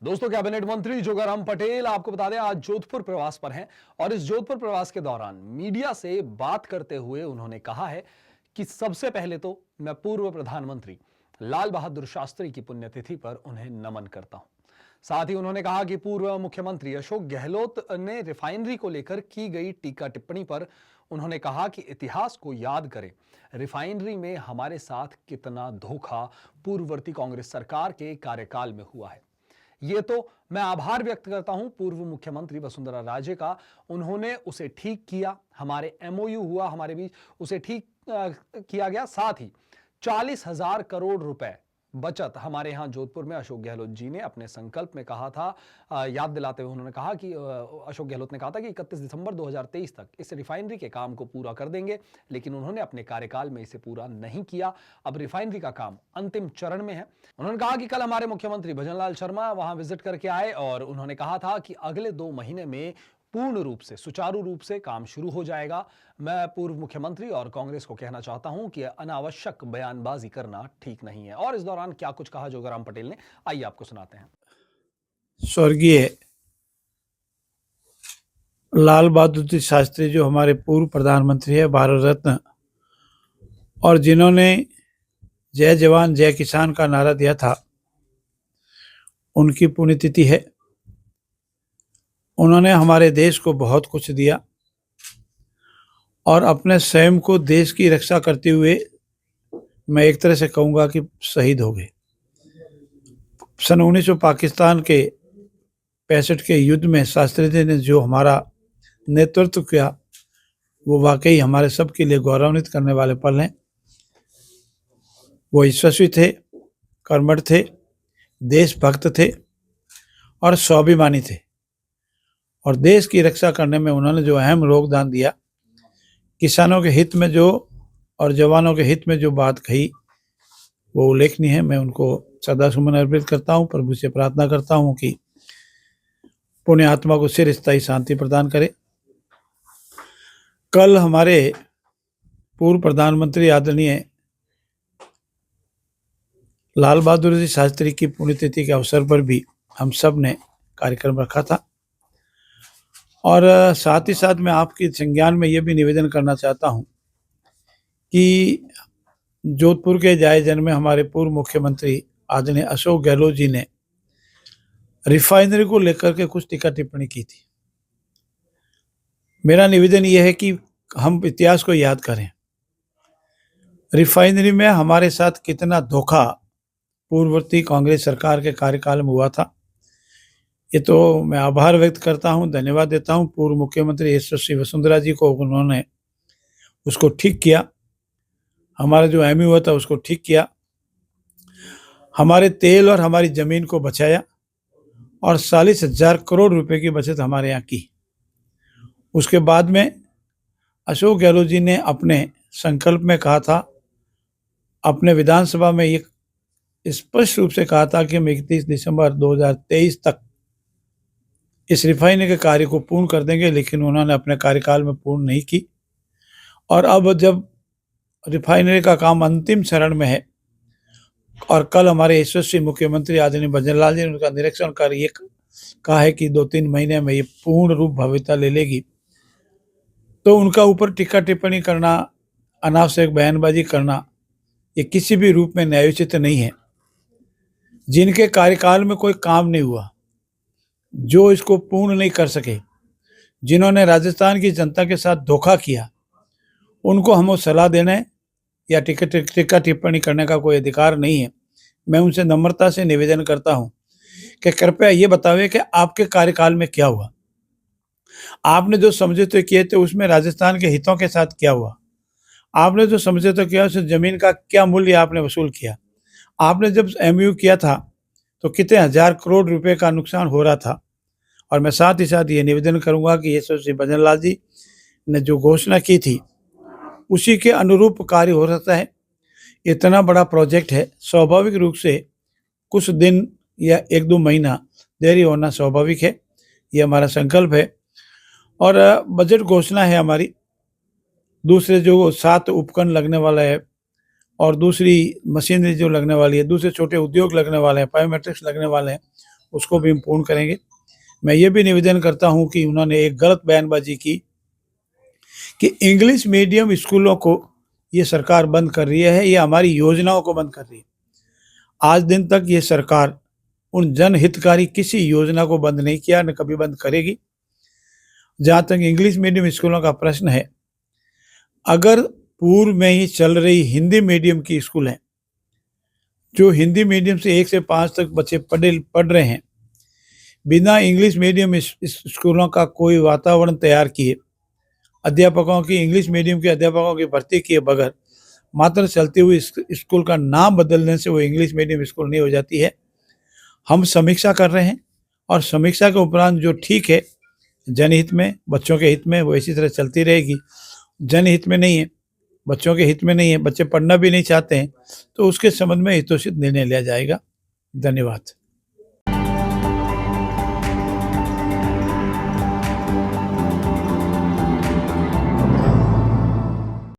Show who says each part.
Speaker 1: दोस्तों, कैबिनेट मंत्री जोगाराम पटेल आपको बता दें आज जोधपुर प्रवास पर हैं और इस जोधपुर प्रवास के दौरान मीडिया से बात करते हुए उन्होंने कहा है कि सबसे पहले तो मैं पूर्व प्रधानमंत्री लाल बहादुर शास्त्री की पुण्यतिथि पर उन्हें नमन करता हूं। साथ ही उन्होंने कहा कि पूर्व मुख्यमंत्री अशोक गहलोत ने रिफाइनरी को लेकर की गई टीका टिप्पणी पर उन्होंने कहा कि इतिहास को याद करें, रिफाइनरी में हमारे साथ कितना धोखा पूर्ववर्ती कांग्रेस सरकार के कार्यकाल में हुआ है। ये तो मैं आभार व्यक्त करता हूं पूर्व मुख्यमंत्री वसुंधरा राजे का, उन्होंने उसे ठीक किया, हमारे एमओयू हुआ हमारे बीच, उसे ठीक किया गया। साथ ही 40,000 करोड़ रुपए बचत हमारे यहां जोधपुर में अशोक गहलोत जी ने अपने संकल्प में कहा था। याद दिलाते हुए उन्होंने कहा कि अशोक गहलोत ने कहा था कि 31 दिसंबर 2023 तक इस रिफाइनरी के काम को पूरा कर देंगे, लेकिन उन्होंने अपने कार्यकाल में इसे पूरा नहीं किया। अब रिफाइनरी का काम अंतिम चरण में है। उन्होंने कहा कि कल हमारे मुख्यमंत्री भजनलाल शर्मा वहां विजिट करके आए और उन्होंने कहा था कि अगले 2 महीने में पूर्ण रूप से सुचारू रूप से काम शुरू हो जाएगा। मैं पूर्व मुख्यमंत्री और कांग्रेस को कहना चाहता हूं कि अनावश्यक बयानबाजी करना ठीक नहीं है। और इस दौरान क्या कुछ कहा जोगाराम पटेल ने, आइए आपको सुनाते हैं।
Speaker 2: स्वर्गीय लाल बहादुर शास्त्री जो हमारे पूर्व प्रधानमंत्री है, भारत रत्न, और जिन्होंने जय जवान जय किसान का नारा दिया था, उनकी पुण्यतिथि है। उन्होंने हमारे देश को बहुत कुछ दिया और अपने स्वयं को देश की रक्षा करते हुए मैं एक तरह से कहूँगा कि शहीद हो गए। सन 1900 पाकिस्तान के 65 के युद्ध में शास्त्री जी ने जो हमारा नेतृत्व किया, वो वाकई हमारे सबके लिए गौरवान्वित करने वाले पल हैं। वो यशस्वी थे, कर्मठ थे, देशभक्त थे और स्वाभिमानी थे, और देश की रक्षा करने में उन्होंने जो अहम योगदान दिया, किसानों के हित में जो और जवानों के हित में जो बात कही, वो उल्लेखनीय है। मैं उनको सदा सुमन अर्पित करता हूँ। प्रभु से प्रार्थना करता हूँ कि पुण्य आत्मा को चिर स्थायी शांति प्रदान करे। कल हमारे पूर्व प्रधानमंत्री आदरणीय लाल बहादुर जी शास्त्री की पुण्यतिथि के अवसर पर भी हम सब ने कार्यक्रम रखा था, और साथ ही साथ मैं आपके संज्ञान में ये भी निवेदन करना चाहता हूँ कि जोधपुर के जायजन में हमारे पूर्व मुख्यमंत्री आदरणीय अशोक गहलोत जी ने रिफाइनरी को लेकर के कुछ टीका टिप्पणी की थी। मेरा निवेदन यह है कि हम इतिहास को याद करें, रिफाइनरी में हमारे साथ कितना धोखा पूर्ववर्ती कांग्रेस सरकार के कार्यकाल में हुआ था। ये तो मैं आभार व्यक्त करता हूँ, धन्यवाद देता हूँ पूर्व मुख्यमंत्री यशस्वी वसुंधरा जी को, उन्होंने उसको ठीक किया, हमारा जो एमयू हुआ था उसको ठीक किया, हमारे तेल और हमारी ज़मीन को बचाया और 40,000 करोड़ रुपए की बचत हमारे यहाँ की। उसके बाद में अशोक गहलोत जी ने अपने संकल्प में कहा था, अपने विधानसभा में ये स्पष्ट रूप से कहा था कि हम 31 दिसंबर 2023 तक इस रिफाइनरी के कार्य को पूर्ण कर देंगे, लेकिन उन्होंने अपने कार्यकाल में पूर्ण नहीं की। और अब जब रिफाइनरी का काम अंतिम चरण में है और कल हमारे यशस्वी मुख्यमंत्री आदरणीय भजनलाल जी ने उनका निरीक्षण कर ये कहा है कि 2-3 महीने में ये पूर्ण रूप भव्यता ले लेगी, तो उनका ऊपर टीका टिप्पणी करना, अनावश्यक बयानबाजी करना, ये किसी भी रूप में न्यायोचित नहीं है। जिनके कार्यकाल में कोई काम नहीं हुआ, जो इसको पूर्ण नहीं कर सके, जिन्होंने राजस्थान की जनता के साथ धोखा किया, उनको हम सलाह देने या टीका टिप्पणी करने का कोई अधिकार नहीं है। मैं उनसे नम्रता से निवेदन करता हूं कि कृपया ये बताइए कि आपके कार्यकाल में क्या हुआ, आपने जो समझौते किए थे उसमें राजस्थान के हितों के साथ क्या हुआ, आपने जो समझौता किया उस जमीन का क्या मूल्य आपने वसूल किया, आपने जब एमयू किया था तो कितने हजार करोड़ रुपए का नुकसान हो रहा था। और मैं साथ ही साथ ये निवेदन करूंगा कि यशस्वी भजनलाल जी ने जो घोषणा की थी उसी के अनुरूप कार्य हो सकता है। इतना बड़ा प्रोजेक्ट है, स्वाभाविक रूप से कुछ दिन या 1-2 महीना देरी होना स्वाभाविक है, ये हमारा संकल्प है। और बजट घोषणा है हमारी, दूसरे जो 7 उपकरण लगने वाला है और दूसरी मशीनरी जो लगने वाली है, दूसरे छोटे उद्योग लगने वाले हैं, बायोमेट्रिक्स लगने वाले हैं, उसको भी हम पूर्ण करेंगे। मैं ये भी निवेदन करता हूं कि उन्होंने एक गलत बयानबाजी की कि इंग्लिश मीडियम स्कूलों को ये सरकार बंद कर रही है, ये हमारी योजनाओं को बंद कर रही है। आज दिन तक ये सरकार उन जनहितकारी किसी योजना को बंद नहीं किया, न कभी बंद करेगी। जहाँ तक इंग्लिश मीडियम स्कूलों का प्रश्न है, अगर पूर्व में ही चल रही हिंदी मीडियम की स्कूल हैं, जो हिंदी मीडियम से 1 से 5 तक बच्चे पढ़ रहे हैं, बिना इंग्लिश मीडियम इस स्कूलों का कोई वातावरण तैयार किए, अध्यापकों की इंग्लिश मीडियम के अध्यापकों की भर्ती किए बगैर मात्र चलती हुई स्कूल का नाम बदलने से वो इंग्लिश मीडियम स्कूल नहीं हो जाती है। हम समीक्षा कर रहे हैं और समीक्षा के उपरांत जो ठीक है जनहित में, बच्चों के हित में, वो इसी तरह चलती रहेगी। जनहित में नहीं है, बच्चों के हित में नहीं है, बच्चे पढ़ना भी नहीं चाहते हैं, तो उसके संबंध में हितोचित निर्णय लिया जाएगा। धन्यवाद।